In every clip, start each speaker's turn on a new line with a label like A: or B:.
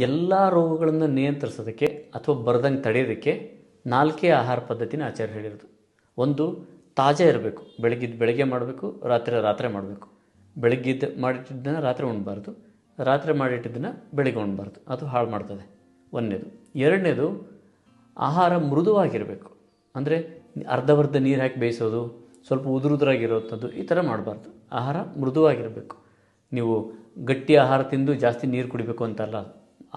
A: ಎಲ್ಲ ರೋಗಗಳನ್ನು ನಿಯಂತ್ರಿಸೋದಕ್ಕೆ ಅಥವಾ ಬರ್ದಂಗೆ ತಡೆಯೋದಕ್ಕೆ 4 ಆಹಾರ ಪದ್ಧತಿನ ಆಚಾರ್ಯ ಹೇಳಿರೋದು. ಒಂದು, ತಾಜಾ ಇರಬೇಕು. ಬೆಳಗ್ಗೆ ಮಾಡಬೇಕು, ರಾತ್ರಿ ಮಾಡಬೇಕು. ಬೆಳಗ್ಗಿದ್ದು ಮಾಡಿಟ್ಟಿದ್ದನ್ನು ರಾತ್ರಿ ಉಣ್ಬಾರ್ದು, ರಾತ್ರಿ ಮಾಡಿಟ್ಟಿದ್ದನ್ನು ಬೆಳಗ್ಗೆ ಉಣ್ಬಾರ್ದು, ಅದು ಹಾಳು ಮಾಡ್ತದೆ. ಒಂದನೇದು. ಎರಡನೇದು, ಆಹಾರ ಮೃದುವಾಗಿರಬೇಕು. ಅಂದರೆ ಅರ್ಧವರ್ಧ ನೀರು ಹಾಕಿ ಬೇಯಿಸೋದು, ಸ್ವಲ್ಪ ಉದುರುದ್ರಾಗಿರೋವಂಥದ್ದು ಈ ಥರ ಮಾಡಬಾರ್ದು. ಆಹಾರ ಮೃದುವಾಗಿರಬೇಕು. ನೀವು ಗಟ್ಟಿ ಆಹಾರ ತಿಂದು ಜಾಸ್ತಿ ನೀರು ಕುಡಿಬೇಕು ಅಂತಲ್ಲ,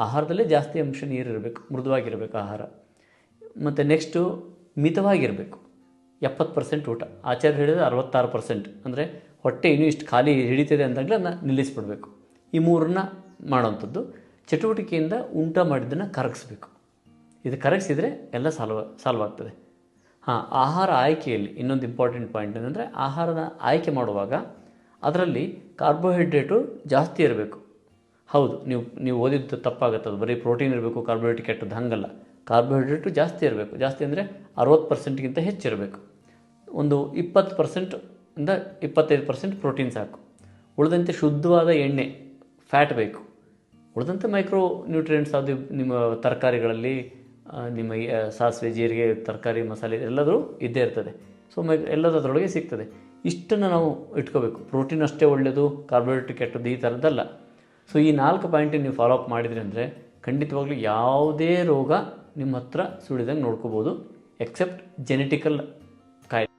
A: ಆಹಾರದಲ್ಲೇ ಜಾಸ್ತಿ ಅಂಶ ನೀರು ಇರಬೇಕು, ಮೃದುವಾಗಿರಬೇಕು ಆಹಾರ. ಮತ್ತು ನೆಕ್ಸ್ಟು ಮಿತವಾಗಿರಬೇಕು. 70% ಊಟ. ಆಚಾರ್ಯ ಹೇಳಿದರೆ 66%. ಅಂದರೆ ಹೊಟ್ಟೆ ಇನ್ನೂ ಇಷ್ಟು ಖಾಲಿ ಹಿಡಿತಿದೆ ಅಂದಾಗಲೇ ಅದನ್ನ ನಿಲ್ಲಿಸ್ಬಿಡ್ಬೇಕು. ಈ ಮೂರನ್ನ ಮಾಡೋವಂಥದ್ದು. ಚಟುವಟಿಕೆಯಿಂದ ಊಟ ಮಾಡಿದ್ದನ್ನು ಕರಗಿಸ್ಬೇಕು. ಇದು ಕರಗಿಸಿದರೆ ಎಲ್ಲ ಸಾಲ್ವ್ ಆಗ್ತದೆ. ಆಹಾರ ಆಯ್ಕೆಯಲ್ಲಿ ಇನ್ನೊಂದು ಇಂಪಾರ್ಟೆಂಟ್ ಪಾಯಿಂಟ್ ಏನಂದರೆ, ಆಹಾರದ ಆಯ್ಕೆ ಮಾಡುವಾಗ ಅದರಲ್ಲಿ ಕಾರ್ಬೋಹೈಡ್ರೇಟು ಜಾಸ್ತಿ ಇರಬೇಕು. ಹೌದು, ನೀವು ಓದಿದ್ದು ತಪ್ಪಾಗುತ್ತದೆ. ಬರೀ ಪ್ರೋಟೀನ್ ಇರಬೇಕು, ಕಾರ್ಬೋಹೈಡ್ರೇಟ್ ಕೆಟ್ಟದ್ದು, ಹಾಗಲ್ಲ. ಕಾರ್ಬೋಹೈಡ್ರೇಟು ಜಾಸ್ತಿ ಇರಬೇಕು. ಜಾಸ್ತಿ ಅಂದರೆ 60%ಗಿಂತ ಹೆಚ್ಚಿರಬೇಕು. ಒಂದು 20% ಇಂದ 25% ಪ್ರೋಟೀನ್ ಸಾಕು. ಉಳಿದಂತೆ ಶುದ್ಧವಾದ ಎಣ್ಣೆ, ಫ್ಯಾಟ್ ಬೇಕು. ಉಳಿದಂತೆ ಮೈಕ್ರೋ ನ್ಯೂಟ್ರಿಯೆಂಟ್ಸ್ ಅದು ನಿಮ್ಮ ತರಕಾರಿಗಳಲ್ಲಿ, ನಿಮ್ಮ ಸಾಸಿವೆ, ಜೀರಿಗೆ, ತರಕಾರಿ, ಮಸಾಲೆ ಎಲ್ಲದರೂ ಇದ್ದೇ ಇರ್ತದೆ. ಸೊ ಎಲ್ಲದೂ ಅದರೊಳಗೆ ಸಿಗ್ತದೆ. ಇಷ್ಟನ್ನು ನಾವು ಇಟ್ಕೋಬೇಕು. ಪ್ರೋಟೀನ್ ಅಷ್ಟೇ ಒಳ್ಳೆಯದು, ಕಾರ್ಬೋಹೈಡ್ರೇಟ್ ಕೆಟ್ಟದ್ದು ಈ ಥರದ್ದಲ್ಲ. ಸೊ ಈ 4 ಪಾಯಿಂಟನ್ನು ನೀವು ಫಾಲೋ ಅಪ್ ಮಾಡಿದ್ರಿ ಅಂದರೆ ಖಂಡಿತವಾಗ್ಲೂ ಯಾವುದೇ ರೋಗ ನಿಮ್ಮ ಹತ್ರ ಸುಳಿದಂಗೆ ನೋಡ್ಕೋಬೋದು, ಎಕ್ಸೆಪ್ಟ್ ಜೆನೆಟಿಕಲ್ ಕಾಯಿಲೆ.